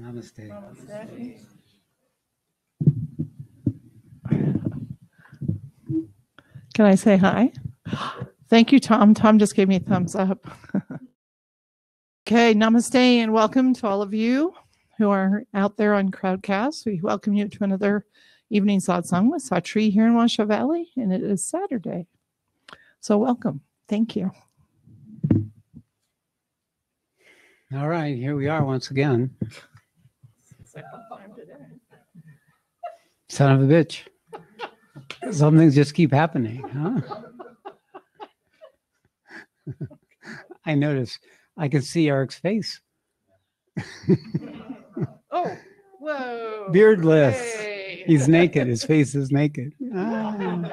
Namaste. Namaste. Can I say hi? Thank you, Tom. Tom just gave me a thumbs up. Okay, namaste and welcome to all of you who are out there on Crowdcast. We welcome you to another evening satsang with Satri here in Washoe Valley, and it is Saturday. So welcome. Thank you. All right, here we are once again. Son of a bitch. Some things just keep happening, huh? I noticed. I can see Eric's face. Oh, whoa. Beardless. Hey. He's naked. His face is naked. Ah.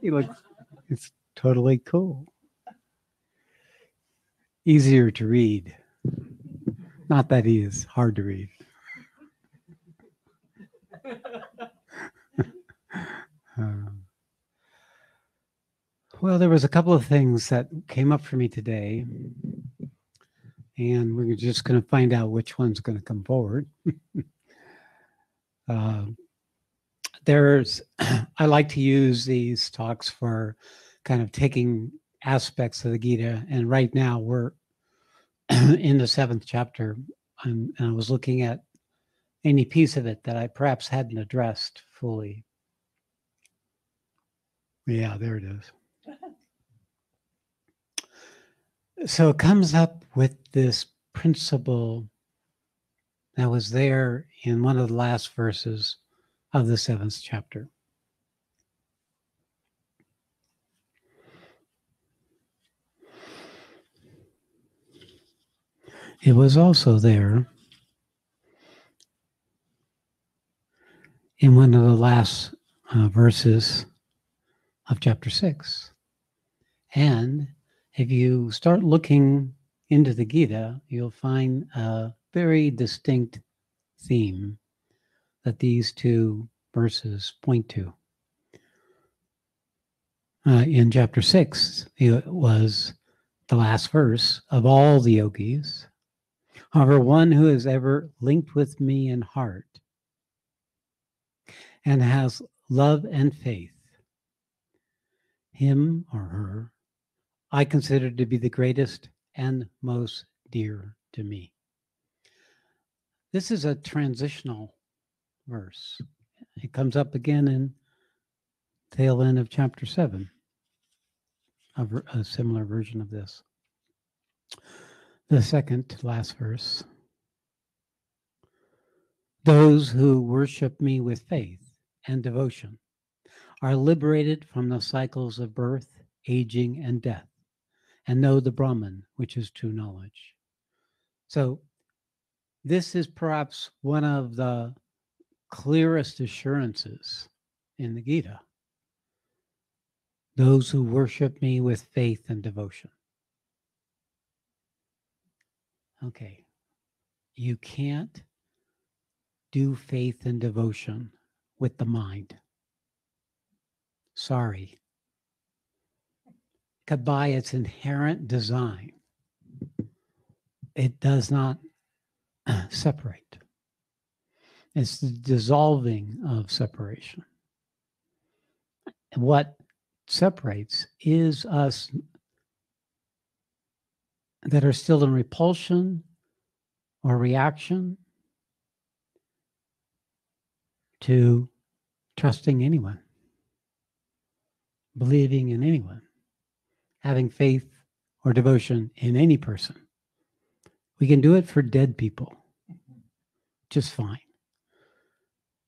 He looks, it's totally cool. Easier to read. Not that he is hard to read. Well, there was a couple of things that came up for me today, and we're just going to find out which one's going to come forward. I like to use these talks for kind of taking aspects of the Gita, and right now we're in the 7th chapter, and I was looking at any piece of it that I perhaps hadn't addressed fully. Yeah, there it is. So it comes up with this principle that was there in one of the last verses of the 7th chapter. It was also there in one of the last verses of chapter 6. And if you start looking into the Gita, you'll find a very distinct theme that these two verses point to. In chapter 6, it was the last verse of all the yogis. However, one who is ever linked with me in heart and has love and faith, him or her, I consider to be the greatest and most dear to me. This is a transitional verse. It comes up again in tail end of chapter 7, a similar version of this. The second to last verse. Those who worship me with faith and devotion are liberated from the cycles of birth, aging, and death, and know the Brahman, which is true knowledge. So this is perhaps one of the clearest assurances in the Gita. Those who worship me with faith and devotion. Okay, you can't do faith and devotion with the mind. Sorry. By its inherent design, it does not separate. It's the dissolving of separation. And what separates is us that are still in repulsion or reaction to trusting anyone, believing in anyone, having faith or devotion in any person. We can do it for dead people just fine.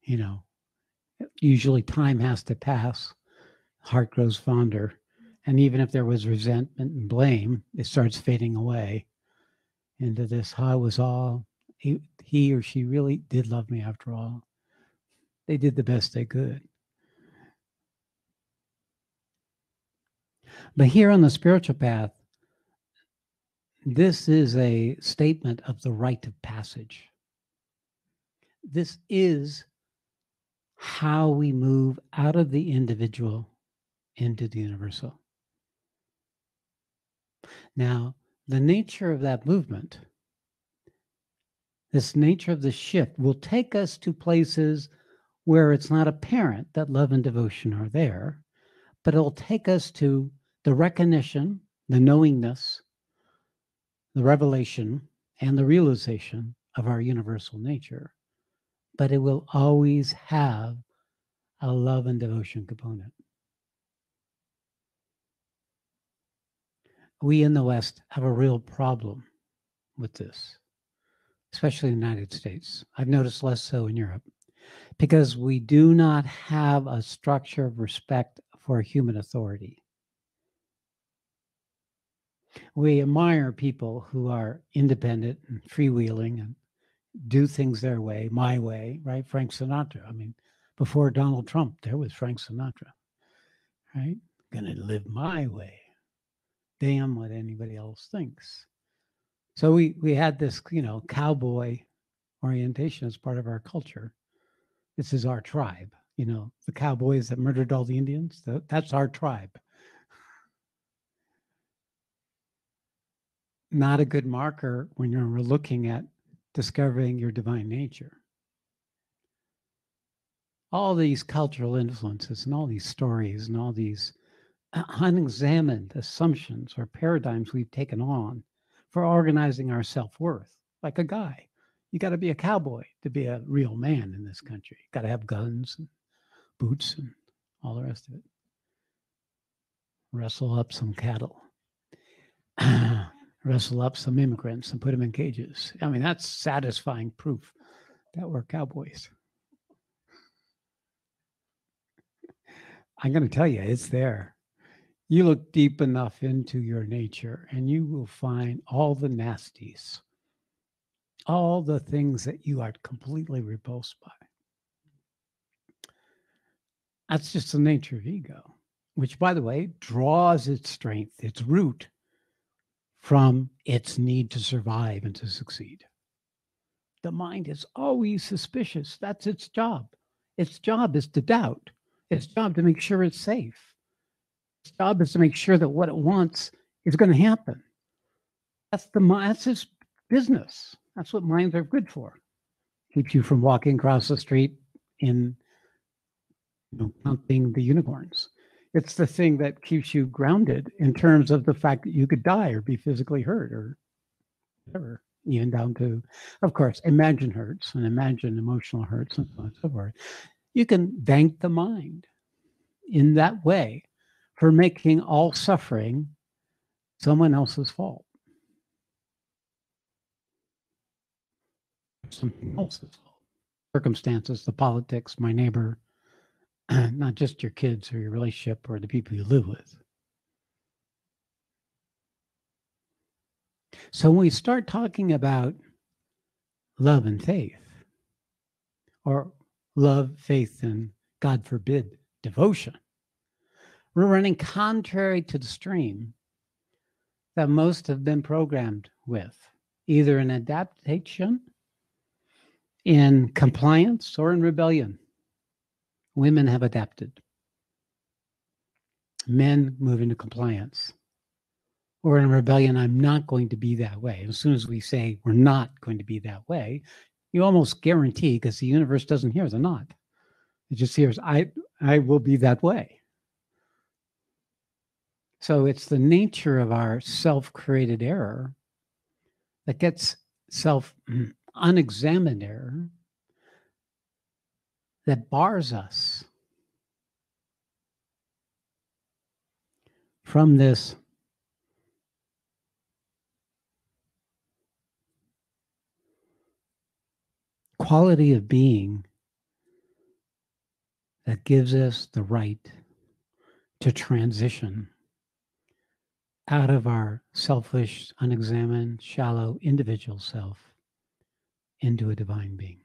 You know, usually time has to pass, heart grows fonder, and even if there was resentment and blame, it starts fading away into this, I was all, he or she really did love me after all. They did the best they could. But here on the spiritual path, This is a statement of the rite of passage. This is how we move out of the individual into the universal. Now, the nature of that movement, this nature of the shift, will take us to places where it's not apparent that love and devotion are there, but it'll take us to the recognition, the knowingness, the revelation, and the realization of our universal nature. But it will always have a love and devotion component. We in the West have a real problem with this, especially in the United States. I've noticed less so in Europe, because we do not have a structure of respect for human authority. We admire people who are independent and freewheeling and do things their way, my way, right? Frank Sinatra. I mean, before Donald Trump, there was Frank Sinatra, right? Gonna live my way. Damn what anybody else thinks. So we had this, cowboy orientation as part of our culture. This is our tribe. The cowboys that murdered all the Indians, that's our tribe. Not a good marker when you're looking at discovering your divine nature. All these cultural influences and all these stories and all these unexamined assumptions or paradigms we've taken on for organizing our self-worth. Like a guy, you got to be a cowboy to be a real man in this country. You got to have guns and boots and all the rest of it. Wrestle up some cattle. Wrestle up some immigrants and put them in cages. I mean, that's satisfying proof that we're cowboys. I'm going to tell you, it's there. You look deep enough into your nature and you will find all the nasties, all the things that you are completely repulsed by. That's just the nature of ego, which, by the way, draws its strength, its root from its need to survive and to succeed. The mind is always suspicious. That's its job. Its job is to doubt. Its job to make sure it's safe. Its job is to make sure that what it wants is going to happen. That's its business. That's what minds are good for. Keeps you from walking across the street in counting the unicorns. It's the thing that keeps you grounded in terms of the fact that you could die or be physically hurt or whatever, even down to, of course, imagine hurts and imagine emotional hurts and so on and so forth. You can thank the mind in that way for making all suffering someone else's fault. Something else's fault. Circumstances, the politics, my neighbor, not just your kids or your relationship or the people you live with. So when we start talking about love and faith, or love, faith, and God forbid, devotion, we're running contrary to the stream that most have been programmed with, either in adaptation, in compliance, or in rebellion. Women have adapted. Men move into compliance. Or in rebellion, I'm not going to be that way. As soon as we say we're not going to be that way, you almost guarantee, because the universe doesn't hear the not. It just hears, I will be that way. So it's the nature of our self-created error that gets unexamined error that bars us from this quality of being that gives us the right to transition out of our selfish, unexamined, shallow individual self into a divine being.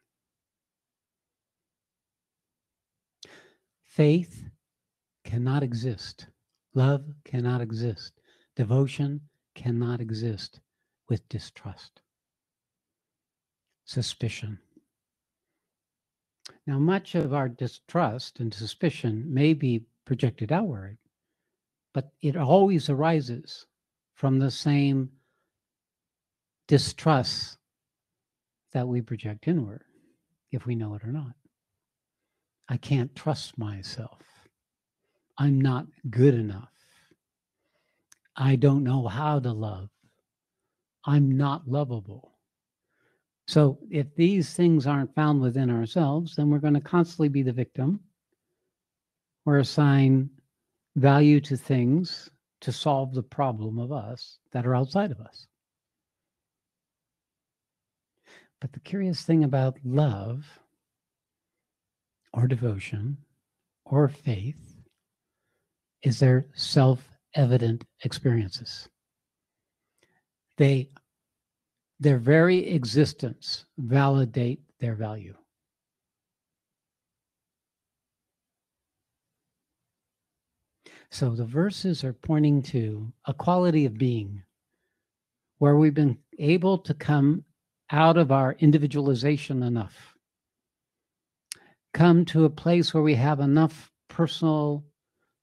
Faith cannot exist. Love cannot exist. Devotion cannot exist with distrust, suspicion. Now, much of our distrust and suspicion may be projected outward, but it always arises from the same distrust that we project inward, if we know it or not. I can't trust myself. I'm not good enough. I don't know how to love. I'm not lovable. So if these things aren't found within ourselves, then we're going to constantly be the victim or assign value to things to solve the problem of us that are outside of us. But the curious thing about love or devotion or faith is their self-evident experiences. Their very existence validate their value. So the verses are pointing to a quality of being where we've been able to come out of our individualization enough, come to a place where we have enough personal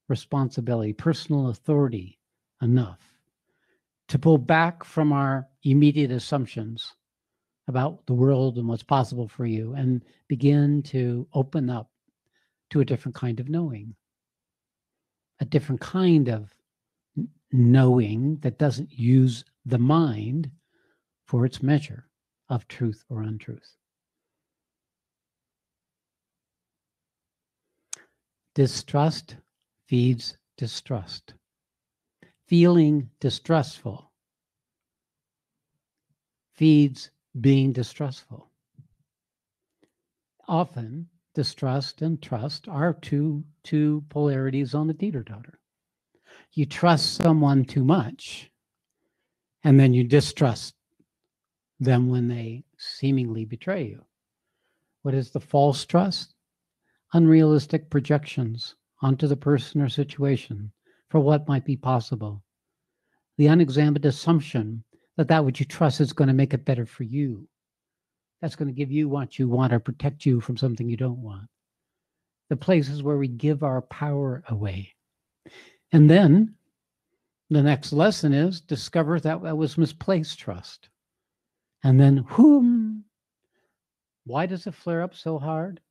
responsibility, personal authority enough to pull back from our immediate assumptions about the world and what's possible for you and begin to open up to a different kind of knowing, a different kind of knowing that doesn't use the mind for its measure of truth or untruth. Distrust feeds distrust. Feeling distrustful feeds being distrustful. Often, distrust and trust are two polarities on the teeter-totter. You trust someone too much, and then you distrust them when they seemingly betray you. What is the false trust? Unrealistic projections onto the person or situation for what might be possible. The unexamined assumption that that which you trust is going to make it better for you. That's going to give you what you want or protect you from something you don't want. The places where we give our power away. And then the next lesson is discover that that was misplaced trust. And then, why does it flare up so hard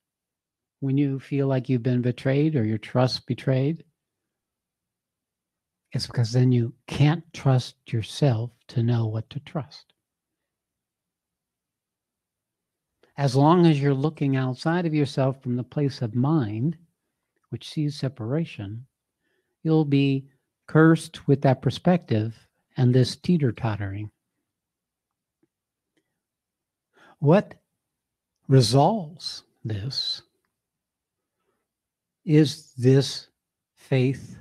when you feel like you've been betrayed or your trust betrayed? It's because then you can't trust yourself to know what to trust. As long as you're looking outside of yourself from the place of mind, which sees separation, you'll be cursed with that perspective and this teeter-tottering. What resolves this is this faith,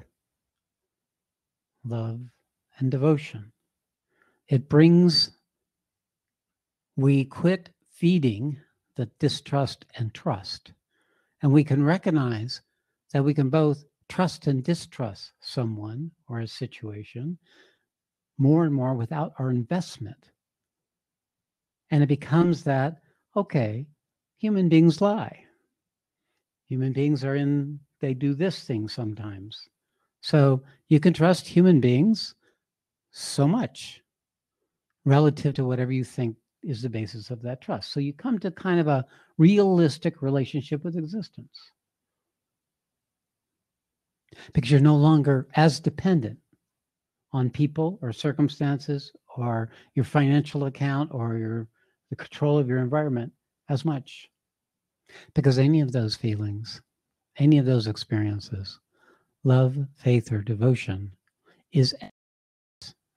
love, and devotion. We quit feeding the distrust and trust, and we can recognize that we can both trust and distrust someone or a situation more and more without our investment. And it becomes that, okay, human beings lie. Human beings they do this thing sometimes. So you can trust human beings so much relative to whatever you think is the basis of that trust. So you come to kind of a realistic relationship with existence because you're no longer as dependent on people or circumstances or your financial account or the control of your environment as much. Because any of those feelings, any of those experiences, love, faith, or devotion is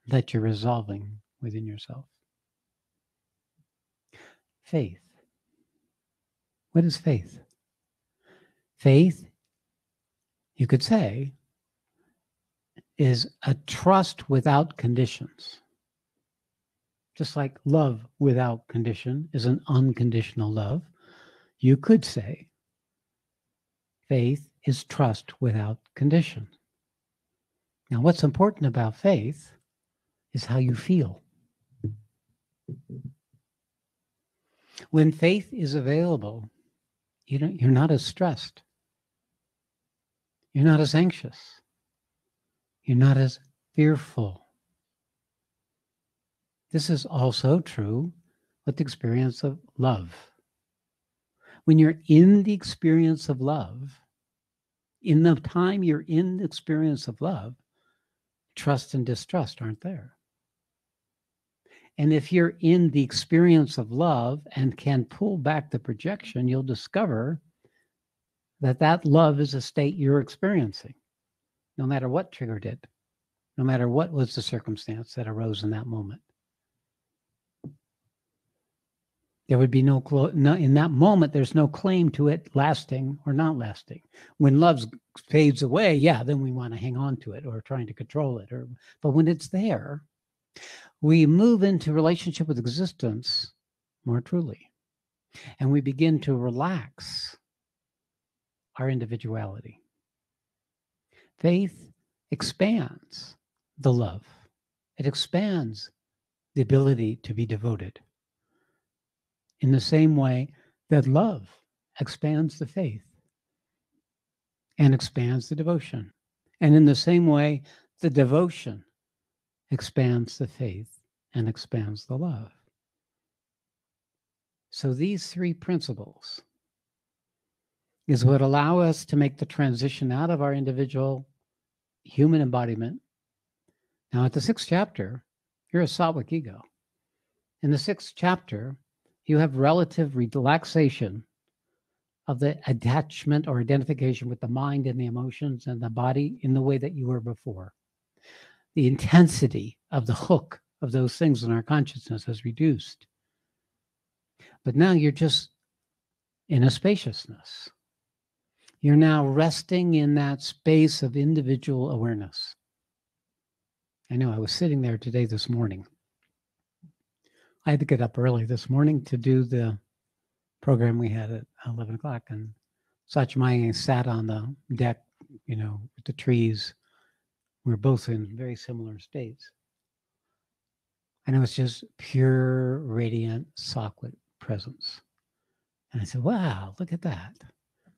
that you're resolving within yourself. Faith. What is faith? Faith, you could say, is a trust without conditions. Just like love without condition is an unconditional love, you could say faith is trust without condition. Now, what's important about faith is how you feel. When faith is available, you're not as stressed. You're not as anxious. You're not as fearful. This is also true with the experience of love. When you're in the experience of love, in the time you're in the experience of love, trust and distrust aren't there. And if you're in the experience of love and can pull back the projection, you'll discover that that love is a state you're experiencing, no matter what triggered it, no matter what was the circumstance that arose in that moment. There would be no, in that moment, there's no claim to it lasting or not lasting. When love fades away, yeah, then we want to hang on to it or trying to control it. But when it's there, we move into relationship with existence more truly. And we begin to relax our individuality. Faith expands the love. It expands the ability to be devoted. In the same way that love expands the faith and expands the devotion. And in the same way, the devotion expands the faith and expands the love. So these three principles is what allow us to make the transition out of our individual human embodiment. Now, at the 6th chapter, you're a sattvic ego. In the 6th chapter, you have relative relaxation of the attachment or identification with the mind and the emotions and the body in the way that you were before. The intensity of the hook of those things in our consciousness has reduced. But now you're just in a spaciousness. You're now resting in that space of individual awareness. I know I was sitting there this morning. I had to get up early this morning to do the program we had at 11 o'clock. And Satsang sat on the deck, with the trees. We're both in very similar states. And it was just pure, radiant, sattvic presence. And I said, wow, look at that.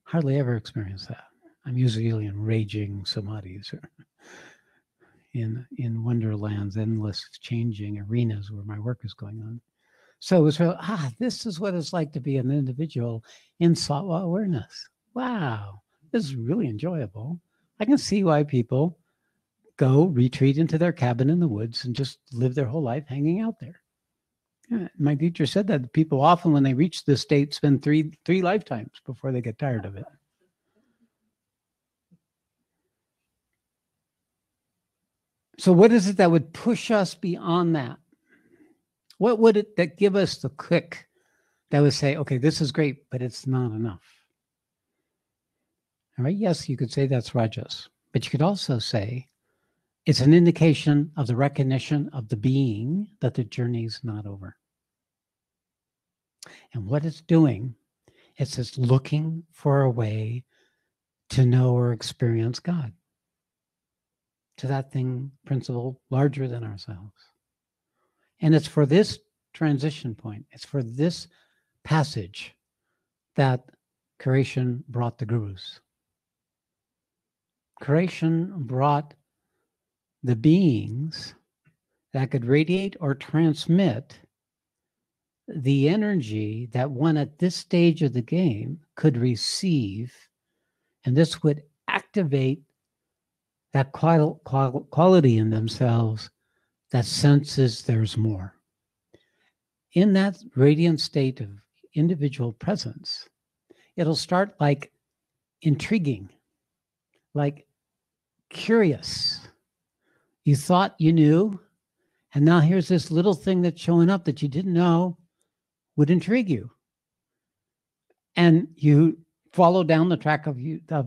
Hardly ever experienced that. I'm usually in raging samadhis or in wonderlands, endless changing arenas where my work is going on. So it was really, this is what it's like to be an individual in sattva awareness. Wow, this is really enjoyable. I can see why people go retreat into their cabin in the woods and just live their whole life hanging out there. Yeah, my teacher said that people often, when they reach this state, spend three lifetimes before they get tired of it. So what is it that would push us beyond that? What would it that give us the kick that would say, okay, this is great, but it's not enough? All right, yes, you could say that's rajas, but you could also say it's an indication of the recognition of the being that the journey is not over. And what it's doing is it's looking for a way to know or experience God, to that thing, principle larger than ourselves. And it's for this transition point, it's for this passage that creation brought the gurus. Creation brought the beings that could radiate or transmit the energy that one at this stage of the game could receive, and this would activate that quality in themselves that senses there's more. In that radiant state of individual presence, it'll start like intriguing, like curious. You thought you knew, and now here's this little thing that's showing up that you didn't know would intrigue you. And you follow down the track of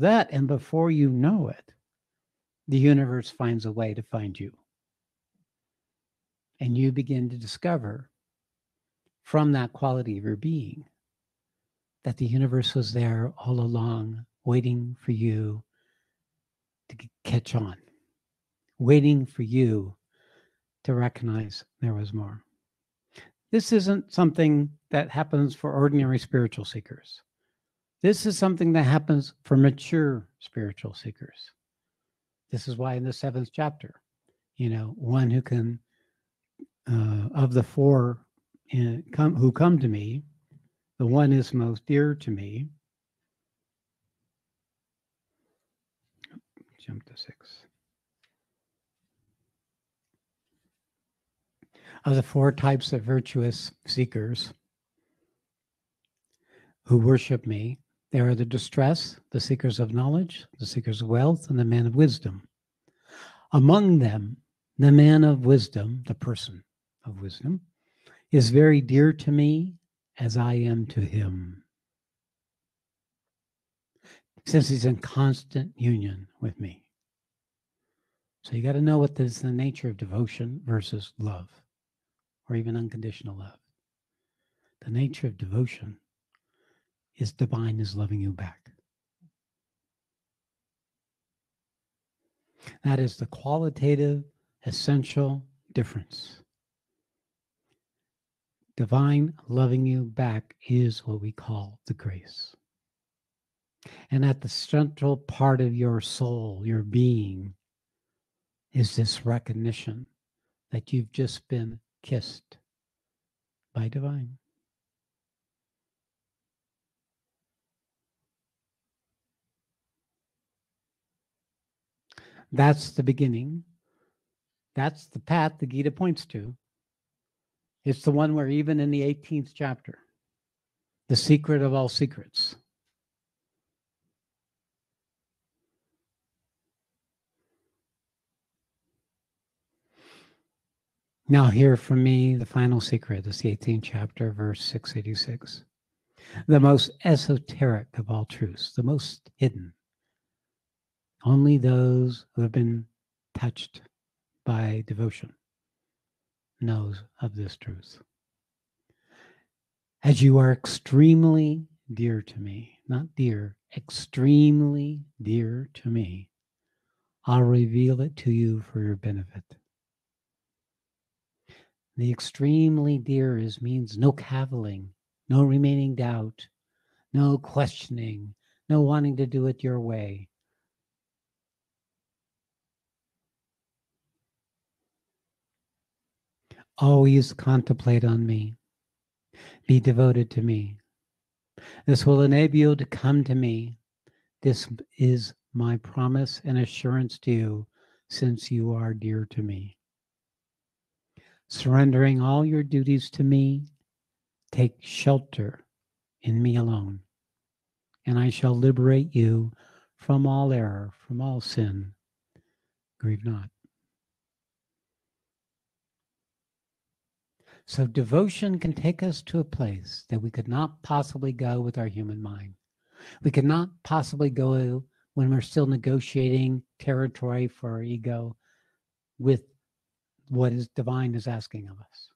that, and before you know it, the universe finds a way to find you. And you begin to discover from that quality of your being that the universe was there all along, waiting for you to catch on, waiting for you to recognize there was more. This isn't something that happens for ordinary spiritual seekers. This is something that happens for mature spiritual seekers. This is why in the 7th chapter, one who can, of the four who come to me, the one is most dear to me. Jump to 6. Of the 4 types of virtuous seekers who worship me, there are the distress, the seekers of knowledge, the seekers of wealth, and the man of wisdom. Among them, the man of wisdom, the person of wisdom, is very dear to me as I am to him, since he's in constant union with me. So you got to know what is the nature of devotion versus love, or even unconditional love. The nature of devotion is divine is loving you back. That is the qualitative, essential difference. Divine loving you back is what we call the grace. And at the central part of your soul, your being, is this recognition that you've just been kissed by divine. That's the beginning. That's the path the Gita points to. It's the one where even in the 18th chapter, the secret of all secrets, now hear from me the final secret. This is the 18th chapter, verse 686. The most esoteric of all truths, the most hidden. Only those who have been touched by devotion knows of this truth. As you are extremely dear to me, not dear, extremely dear to me, I'll reveal it to you for your benefit. The extremely dear means no cavilling, no remaining doubt, no questioning, no wanting to do it your way. Always contemplate on me. Be devoted to me. This will enable you to come to me. This is my promise and assurance to you, since you are dear to me. Surrendering all your duties to me, take shelter in me alone, and I shall liberate you from all error, from all sin. Grieve not. So devotion can take us to a place that we could not possibly go with our human mind. We could not possibly go when we're still negotiating territory for our ego with what is divine is asking of us.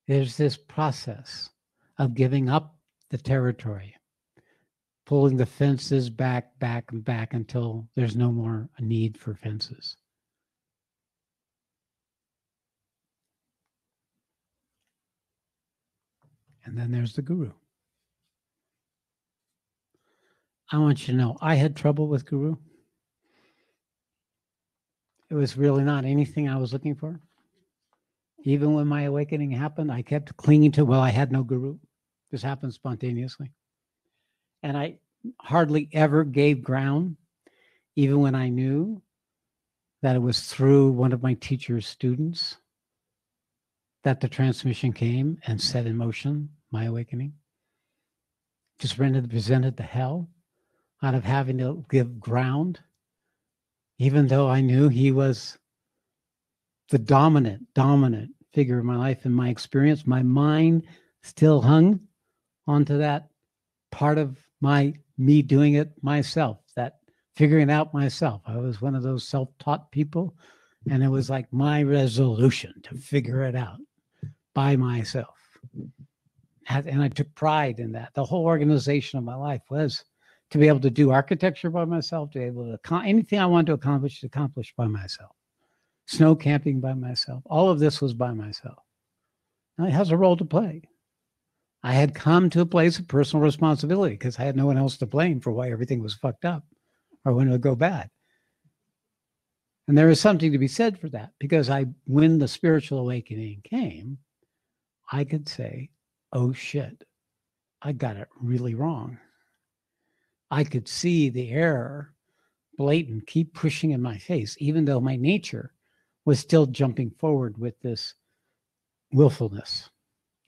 There's this process of giving up the territory, pulling the fences back, and back until there's no more a need for fences. And then there's the guru. I want you to know, I had trouble with guru. It was really not anything I was looking for. Even when my awakening happened, I kept clinging to, well, I had no guru. This happened spontaneously. And I hardly ever gave ground, even when I knew that it was through one of my teacher's students that the transmission came and set in motion my awakening. Just resented the hell out of having to give ground, even though I knew he was the dominant figure in my life. In my experience, my mind still hung onto that part of me doing it myself, that figuring it out myself. I was one of those self-taught people, and it was like my resolution to figure it out by myself. And I took pride in that. The whole organization of my life was to be able to do architecture by myself, to be able to anything I wanted to accomplish by myself. Snow camping by myself. All of this was by myself. Now, it has a role to play. I had come to a place of personal responsibility because I had no one else to blame for why everything was fucked up or when it would go bad. And there is something to be said for that, because when the spiritual awakening came, I could say, oh shit, I got it really wrong. I could see the error blatant, keep pushing in my face, even though my nature was still jumping forward with this willfulness,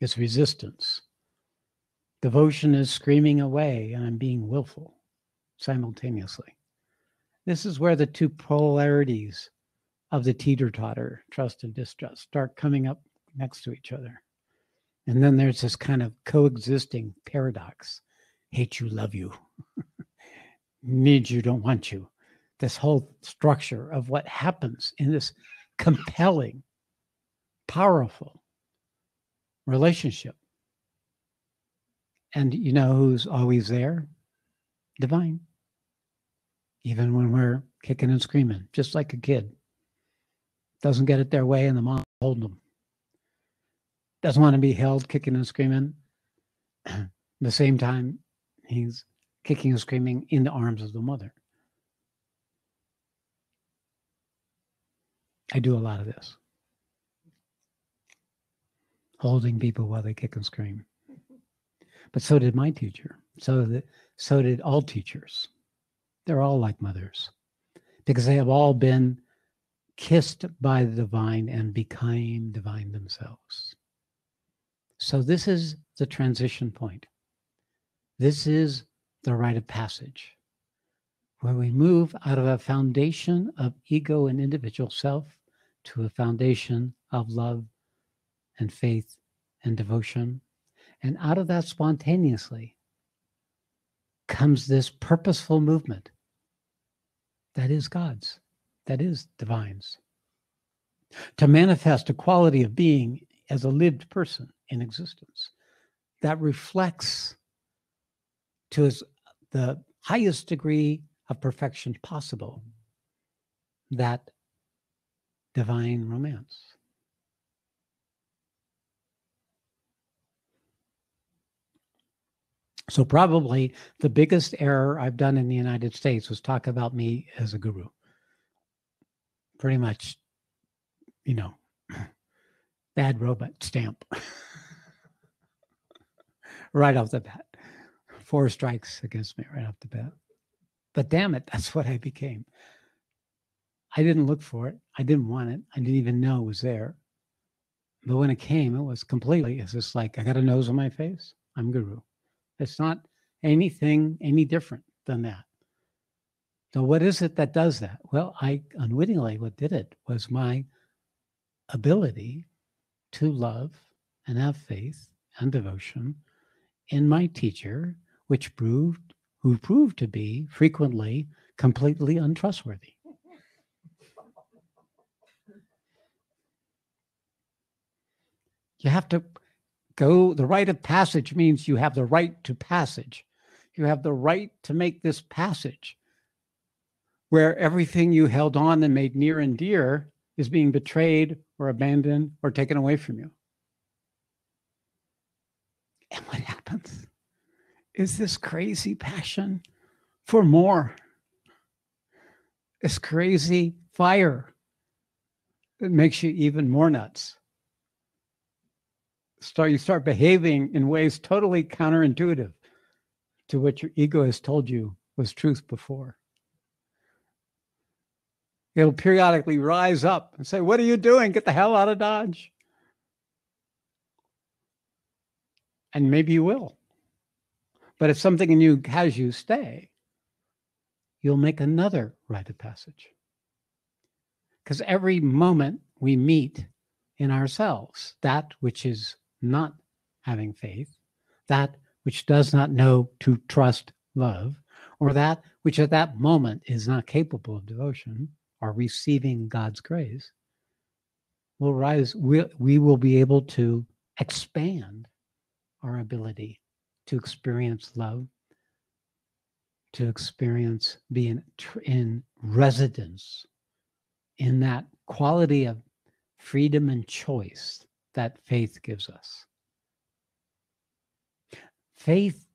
this resistance. Devotion is screaming away, and I'm being willful simultaneously. This is where the two polarities of the teeter-totter, trust and distrust, start coming up next to each other. And then there's this kind of coexisting paradox. Hate you, love you. Need you, don't want you. This whole structure of what happens in this compelling, powerful relationship. And you know who's always there? Divine. Even when we're kicking and screaming, just like a kid. Doesn't get it their way and the mom holding them. Doesn't want to be held kicking and screaming. At the same time, he's kicking and screaming in the arms of the mother. I do a lot of this. Holding people while they kick and scream. But so did my teacher. So did all teachers. They're all like mothers, because they have all been kissed by the divine and became divine themselves. So this is the transition point. This is the rite of passage, where we move out of a foundation of ego and individual self to a foundation of love and faith and devotion. And out of that spontaneously comes this purposeful movement that is God's, that is divine's, to manifest a quality of being as a lived person in existence that reflects to the highest degree of perfection possible that divine romance. So probably the biggest error I've done in the United States was talk about me as a guru. Pretty much, bad robot stamp. Right off the bat. 4 strikes against me right off the bat. But damn it, that's what I became. I didn't look for it. I didn't want it. I didn't even know it was there. But when it came, it was completely, it's just like, I got a nose on my face. I'm guru. It's not anything any different than that. So what is it that does that? Well, I unwittingly, what did it was my ability to love and have faith and devotion in my teacher, who proved to be frequently completely untrustworthy. You have to go, the rite of passage means you have the right to passage. You have the right to make this passage where everything you held on and made near and dear is being betrayed or abandoned or taken away from you. And what happens is this crazy passion for more, this crazy fire that makes you even more nuts. You start behaving in ways totally counterintuitive to what your ego has told you was truth before. It'll periodically rise up and say, what are you doing? Get the hell out of Dodge. And maybe you will. But if something in you has you stay, you'll make another rite of passage. Because every moment we meet in ourselves, that which is not having faith, that which does not know to trust love, or that which at that moment is not capable of devotion or receiving God's grace, will rise. We will be able to expand our ability to experience love, to experience being in residence in that quality of freedom and choice that faith gives us. Faith,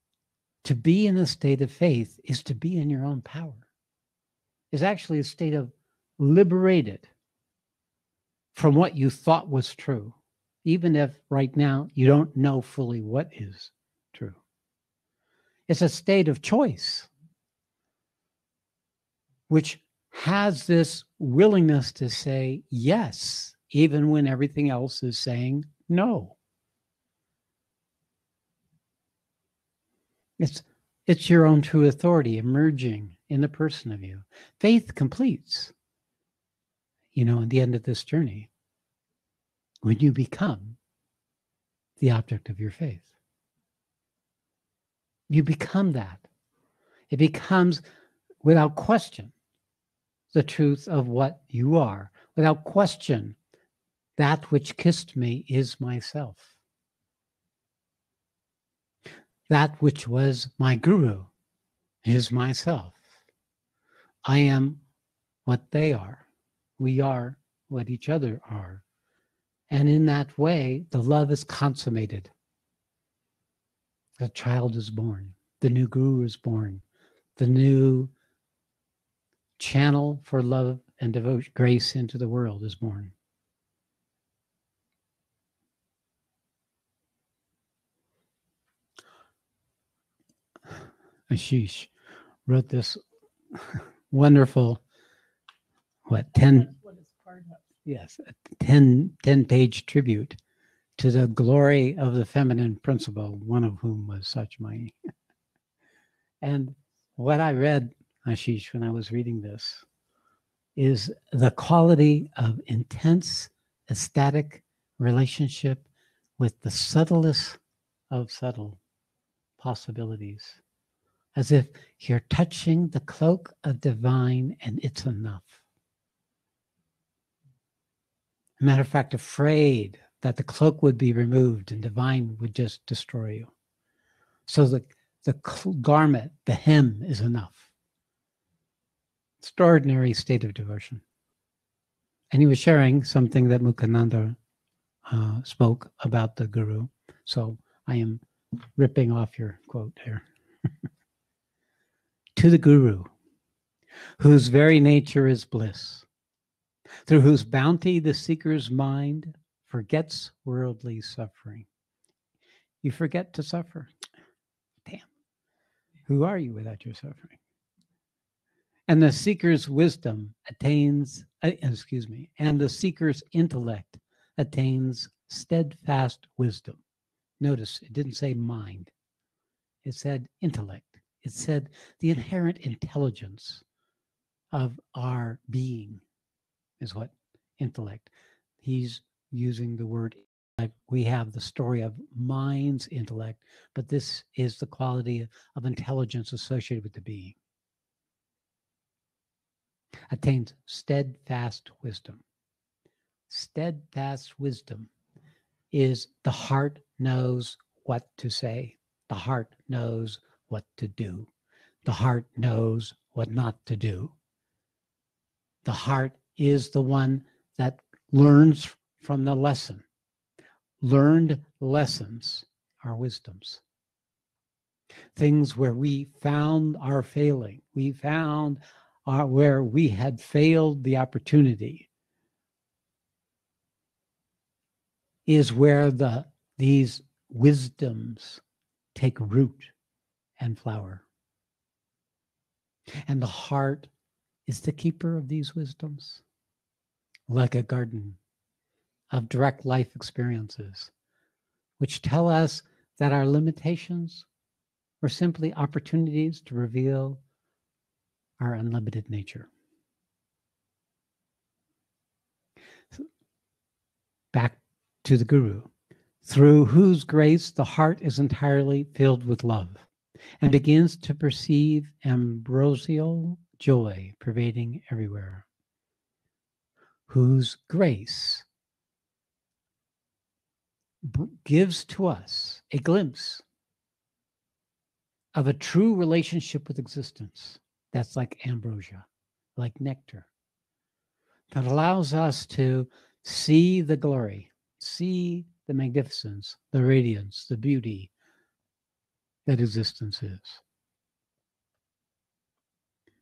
to be in a state of faith, is to be in your own power. Is actually a state of liberated from what you thought was true, even if right now you don't know fully what is true. It's a state of choice, which has this willingness to say yes, even when everything else is saying no. It's your own true authority emerging in the person of you. Faith completes, at the end of this journey, when you become the object of your faith. You become that. It becomes, without question, the truth of what you are. Without question, that which kissed me is myself. That which was my guru is myself. I am what they are. We are what each other are. And in that way, the love is consummated. The child is born. The new guru is born. The new channel for love and devotion, grace into the world is born. Ashish wrote this wonderful, 10 page tribute to the glory of the feminine principle, one of whom was Satchmayi. And what I read, Ashish, when I was reading this, is the quality of intense, ecstatic relationship with the subtlest of subtle possibilities, as if you're touching the cloak of divine and it's enough. Matter of fact, afraid that the cloak would be removed and divine would just destroy you. So the garment, the hem is enough. Extraordinary state of devotion. And he was sharing something that Mukhananda spoke about the guru. So I am ripping off your quote here. To the guru, whose very nature is bliss, through whose bounty the seeker's mind forgets worldly suffering. You forget to suffer. Damn. Who are you without your suffering? And the seeker's wisdom attains, and the seeker's intellect attains steadfast wisdom. Notice it didn't say mind. It said intellect. It said the inherent intelligence of our being is what intellect. He's using the word intellect. We have the story of mind's intellect, but this is the quality of intelligence associated with the being. Attains steadfast wisdom. Steadfast wisdom is the heart knows what to say. The heart knows what to do. The heart knows what not to do. The heart is the one that learns from the lesson. Learned lessons are wisdoms. Things where we found our failing. We found where we had failed the opportunity is where these wisdoms take root and flower. And the heart is the keeper of these wisdoms, like a garden of direct life experiences, which tell us that our limitations were simply opportunities to reveal our unlimited nature. Back to the guru, through whose grace the heart is entirely filled with love and begins to perceive ambrosial joy pervading everywhere, whose grace gives to us a glimpse of a true relationship with existence that's like ambrosia, like nectar, that allows us to see the glory See the magnificence, the radiance, the beauty that existence is,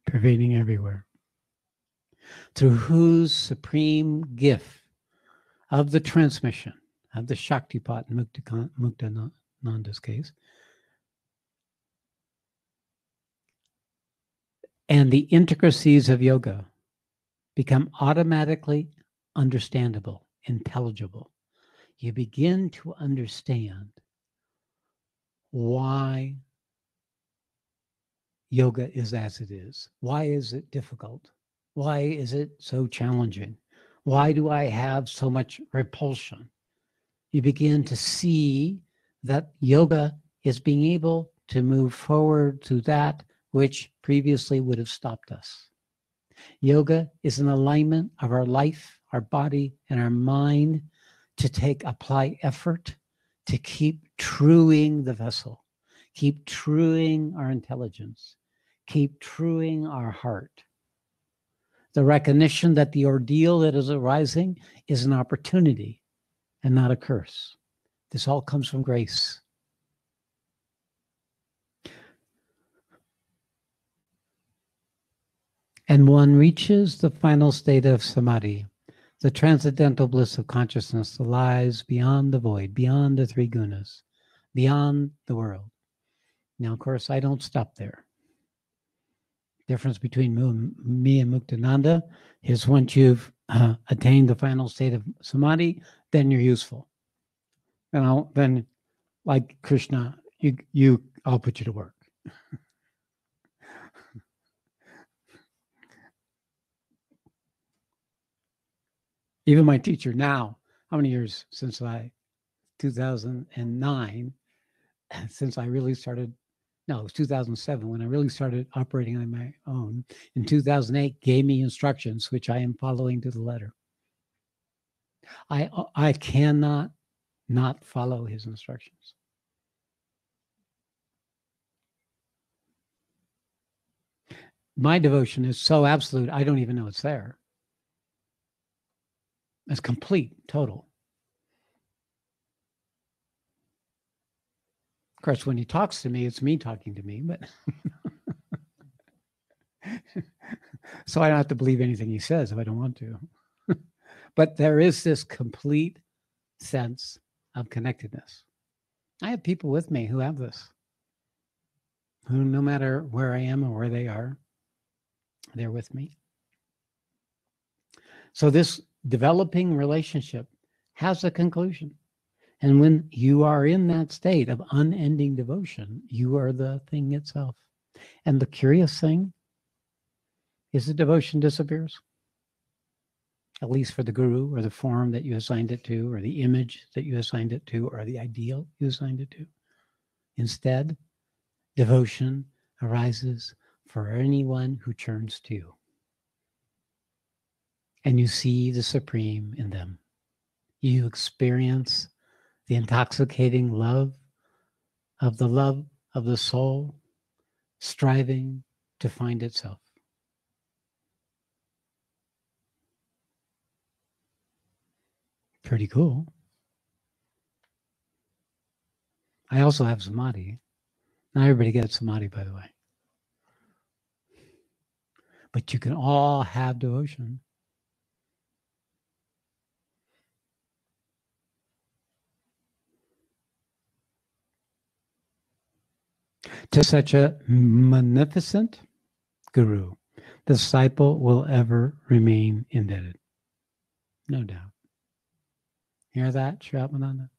pervading everywhere. Through whose supreme gift of the transmission of the Shaktipat in Muktananda's case, and the intricacies of yoga become automatically understandable, intelligible. You begin to understand why yoga is as it is. Why is it difficult? Why is it so challenging? Why do I have so much repulsion? You begin to see that yoga is being able to move forward to that which previously would have stopped us. Yoga is an alignment of our life, our body, and our mind to apply effort to keep truing the vessel, keep truing our intelligence, keep truing our heart. The recognition that the ordeal that is arising is an opportunity and not a curse. This all comes from grace. And one reaches the final state of samadhi, the transcendental bliss of consciousness that lies beyond the void, beyond the three gunas, beyond the world. Now, of course, I don't stop there. Difference between me and Muktananda is once you've attained the final state of samadhi, then you're useful. And then, like Krishna, I'll put you to work. Even my teacher now, how many years since 2009, since I really started, no, it was 2007 when I really started operating on my own. In 2008, gave me instructions, which I am following to the letter. I cannot not follow his instructions. My devotion is so absolute, I don't even know it's there. It's complete, total. Of course, when he talks to me, it's me talking to me, but so I don't have to believe anything he says if I don't want to. But there is this complete sense of connectedness. I have people with me who have this, who no matter where I am or where they are, they're with me. So this developing relationship has a conclusion. And when you are in that state of unending devotion, you are the thing itself. And the curious thing is the devotion disappears, at least for the guru or the form that you assigned it to, or the image that you assigned it to, or the ideal you assigned it to. Instead, devotion arises for anyone who turns to you. And you see the supreme in them. You experience the intoxicating love of the soul striving to find itself. Pretty cool. I also have samadhi. Not everybody gets samadhi, by the way. But you can all have devotion. To such a magnificent guru, the disciple will ever remain indebted. No doubt. Hear that, Sri Atmananda?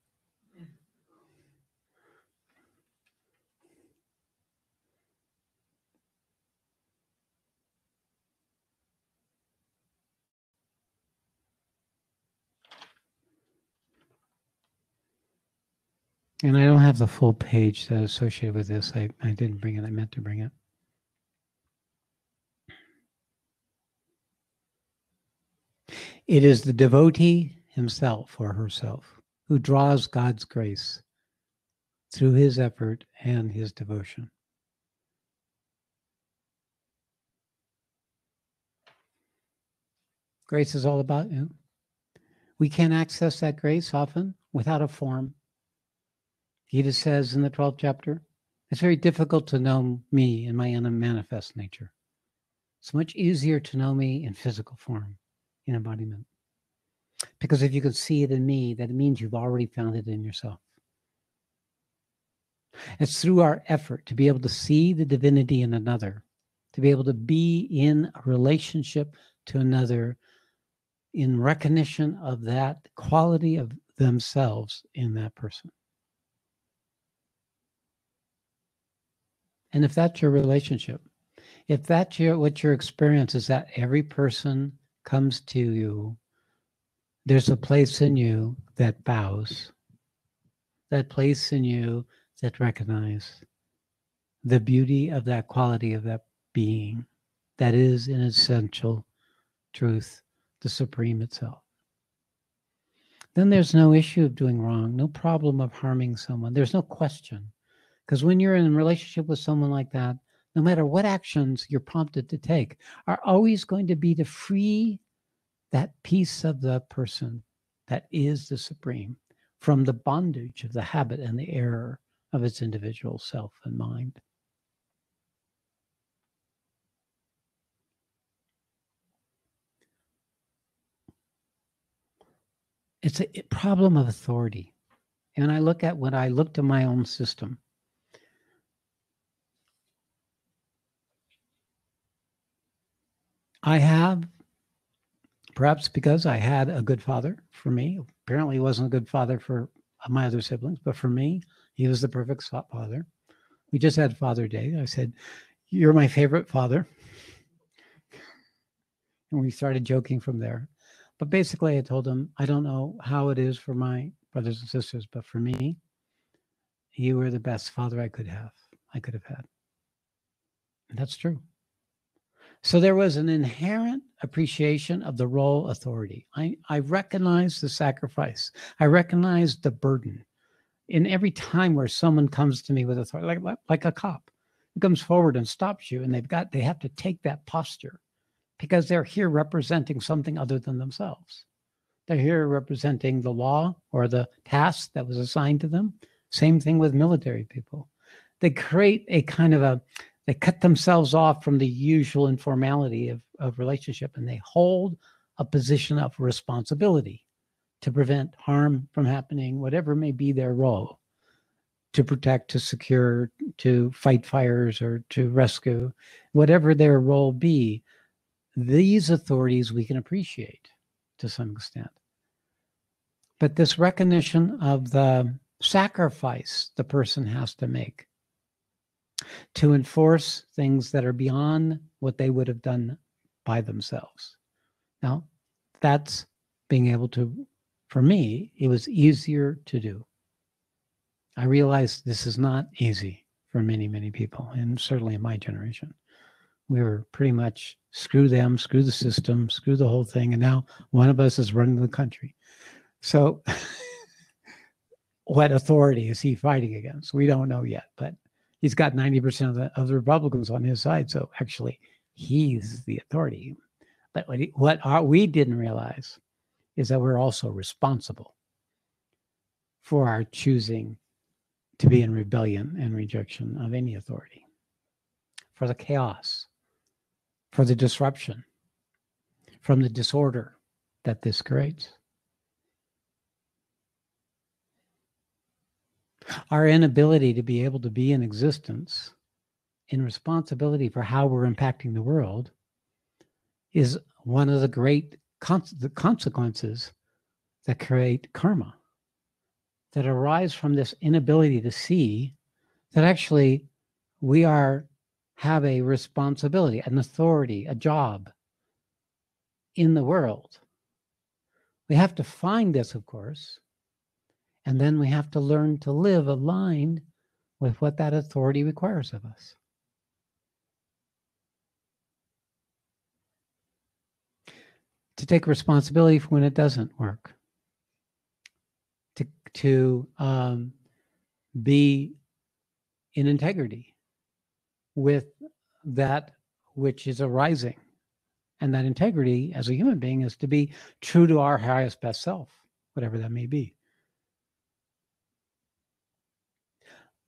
And I don't have the full page that is associated with this. I didn't bring it. I meant to bring it. It is the devotee himself or herself who draws God's grace through his effort and his devotion. Grace is all about you. We can't access that grace often without a form. Gita says in the 12th chapter, it's very difficult to know me in my unmanifest nature. It's much easier to know me in physical form, in embodiment. Because if you can see it in me, that means you've already found it in yourself. It's through our effort to be able to see the divinity in another, to be able to be in a relationship to another in recognition of that quality of themselves in that person. And if that's your relationship, if that's what your experience is, that every person comes to you, there's a place in you that bows, that place in you that recognizes the beauty of that quality of that being that is in essential truth, the supreme itself. Then there's no issue of doing wrong, no problem of harming someone. There's no question. Because when you're in a relationship with someone like that, no matter what actions you're prompted to take, are always going to be to free that piece of the person that is the supreme from the bondage of the habit and the error of its individual self and mind. It's a problem of authority. And when I looked at my own system, I have, perhaps because I had a good father for me, apparently he wasn't a good father for my other siblings, but for me, he was the perfect father. We just had Father Day. I said, "You're my favorite father." And we started joking from there. But basically, I told him, I don't know how it is for my brothers and sisters, but for me, you were the best father I could have had. And that's true. So there was an inherent appreciation of the role authority. I recognize the sacrifice. I recognize the burden. In every time where someone comes to me with authority, like a cop who comes forward and stops you, and they have to take that posture because they're here representing something other than themselves. They're here representing the law or the task that was assigned to them. Same thing with military people. They create a kind of they cut themselves off from the usual informality of relationship, and they hold a position of responsibility to prevent harm from happening, whatever may be their role, to protect, to secure, to fight fires, or to rescue, whatever their role be. These authorities we can appreciate to some extent. But this recognition of the sacrifice the person has to make to enforce things that are beyond what they would have done by themselves. Now, that's being able to, for me, it was easier to do. I realized this is not easy for many, many people, and certainly in my generation. We were pretty much screw them, screw the system, screw the whole thing, and now one of us is running the country. So what authority is he fighting against? We don't know yet, but he's got 90% of the Republicans on his side. So actually, he's the authority. But what we didn't realize is that we're also responsible for our choosing to be in rebellion and rejection of any authority, for the chaos, for the disruption, from the disorder that this creates. Our inability to be able to be in existence in responsibility for how we're impacting the world is one of the great consequences that create karma, that arise from this inability to see that actually we have a responsibility, an authority, a job in the world. We have to find this, of course, and then we have to learn to live aligned with what that authority requires of us. To take responsibility for when it doesn't work. To be in integrity with that which is arising And that integrity as a human being is to be true to our highest best self, whatever that may be.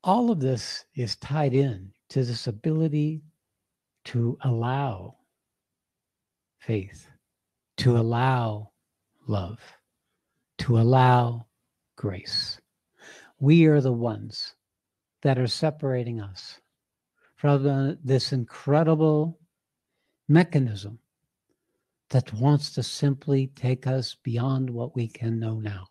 All of this is tied in to this ability to allow faith, to allow love, to allow grace. We are the ones that are separating us from this incredible mechanism that wants to simply take us beyond what we can know now.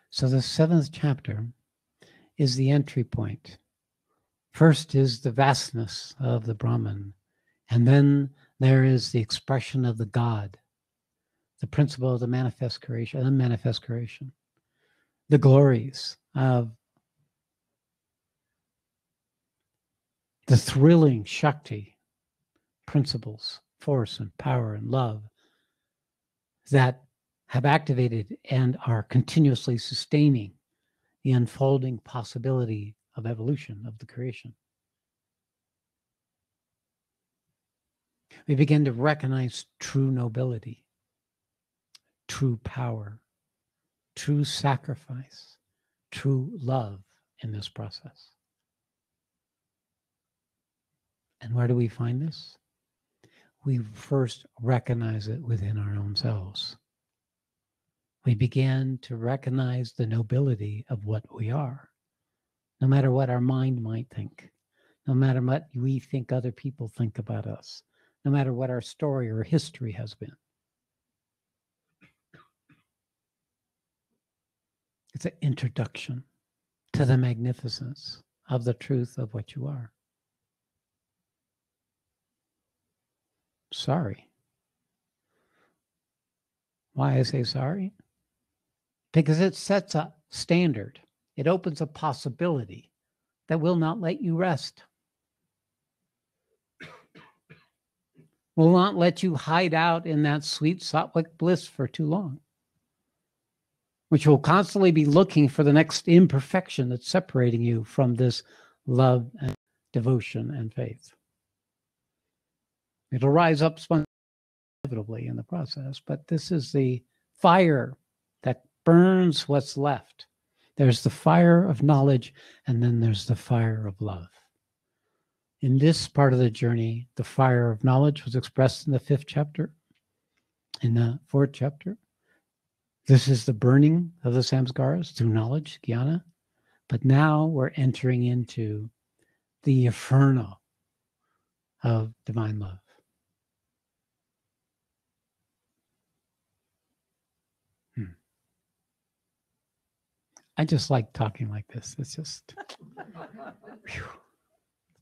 So the 7th chapter is the entry point. First is the vastness of the Brahman, and then there is the expression of the God, the principle of the manifest creation, unmanifest creation, the glories of the thrilling Shakti principles, force and power and love that have activated and are continuously sustaining the unfolding possibility of evolution of the creation. We begin to recognize true nobility, true power, true sacrifice, true love in this process. And where do we find this? We first recognize it within our own selves. We begin to recognize the nobility of what we are, no matter what our mind might think, no matter what we think other people think about us, no matter what our story or history has been. It's an introduction to the magnificence of the truth of what you are. Sorry. Why I say sorry? Because it sets a standard. It opens a possibility that will not let you rest. Will not let you hide out in that sweet sattvic bliss for too long, which will constantly be looking for the next imperfection that's separating you from this love and devotion and faith. It'll rise up inevitably in the process, but this is the fire that burns what's left. There's the fire of knowledge, and then there's the fire of love. In this part of the journey, the fire of knowledge was expressed in the 5th chapter. In the 4th chapter, this is the burning of the samskaras through knowledge, jnana. But now we're entering into the inferno of divine love. I just like talking like this. It's just whew,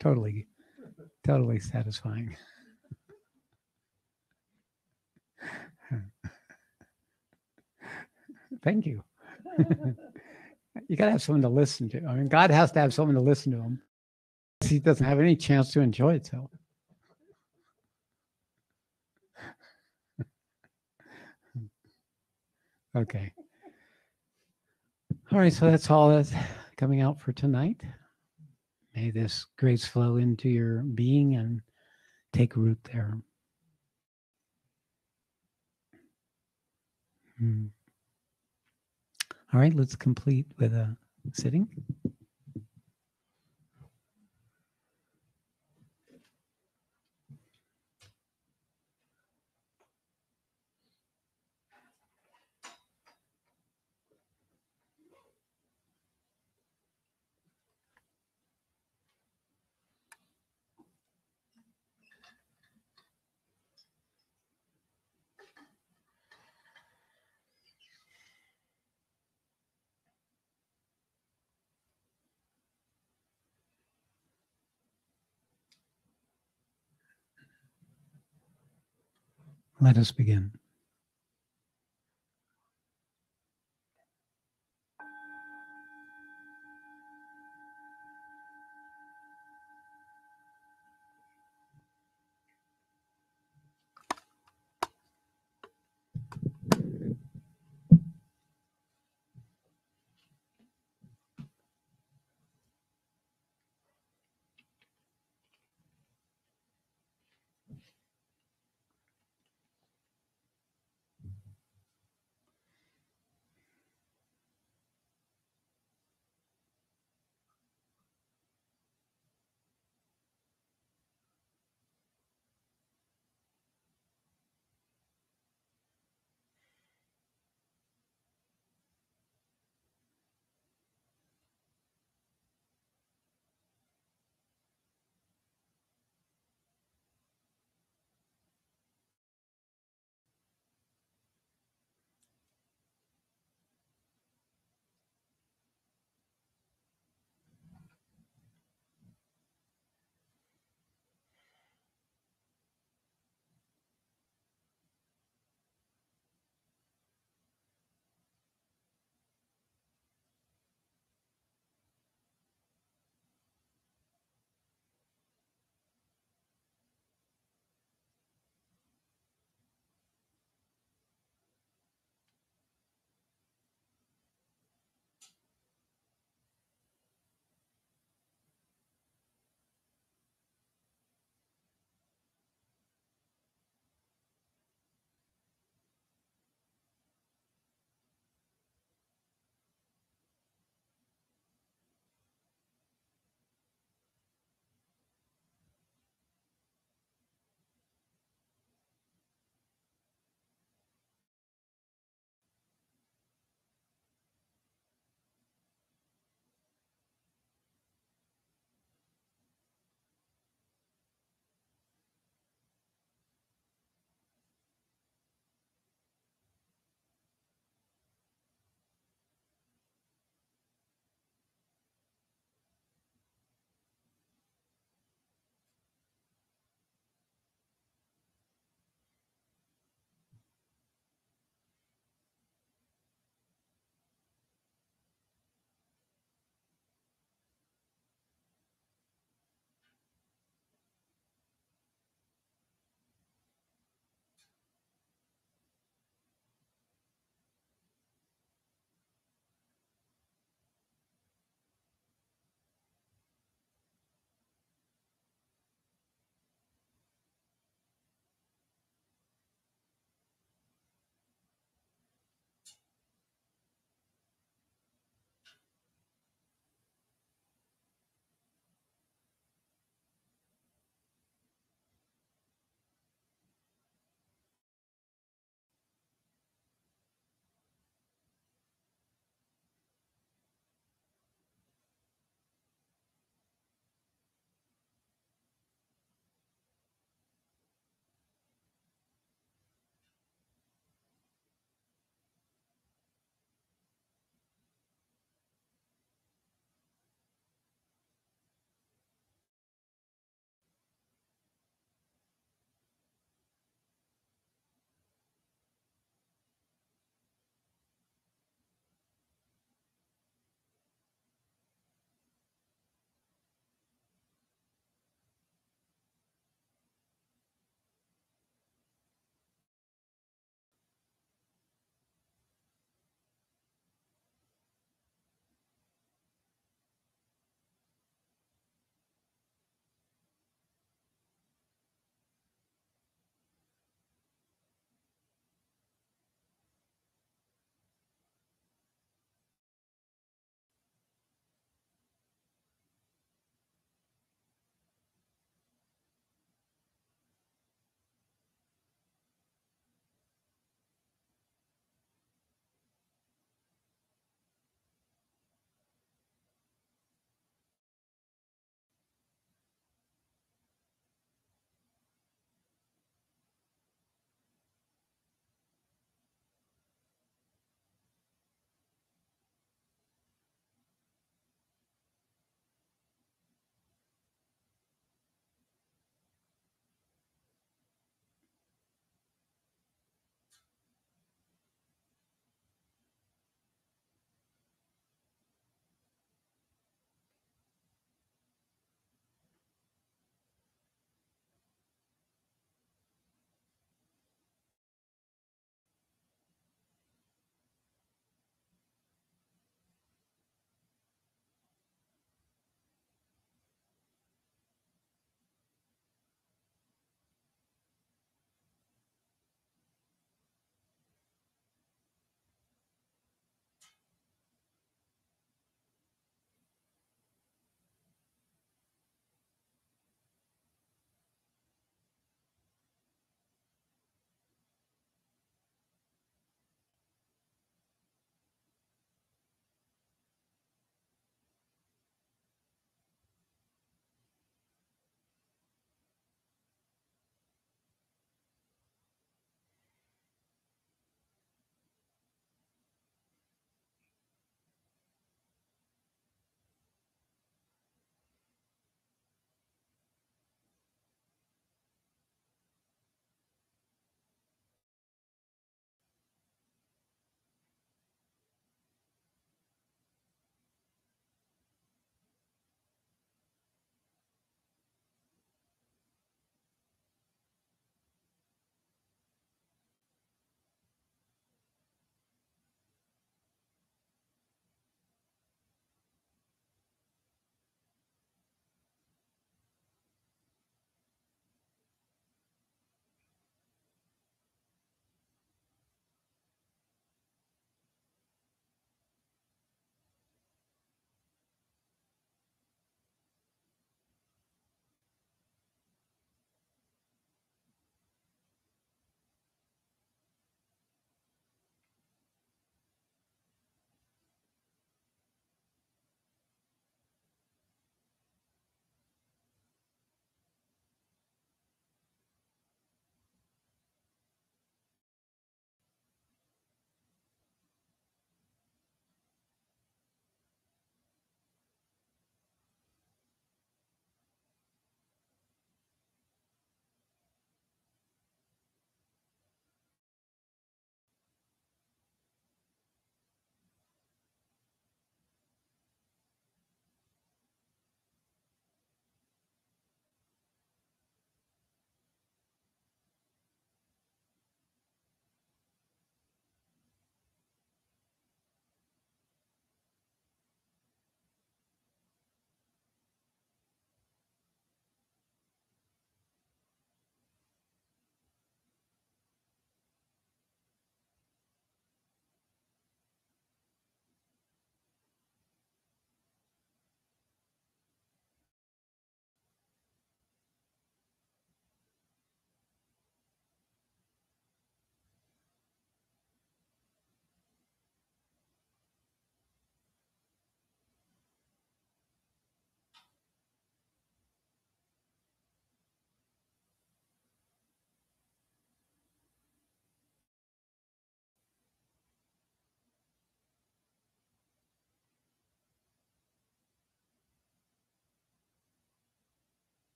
totally satisfying. Thank you. You got to have someone to listen to. I mean, God has to have someone to listen to him. He doesn't have any chance to enjoy itself. Okay. All right, so that's all that's coming out for tonight. May this grace flow into your being and take root there. All right, let's complete with a sitting. Let us begin.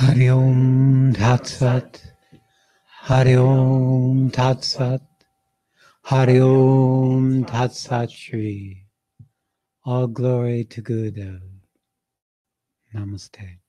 Hari Om Tat Sat. Hari Om Tat Sat. Hari Om Tat Sat Shri. All glory to Gurudev. Namaste.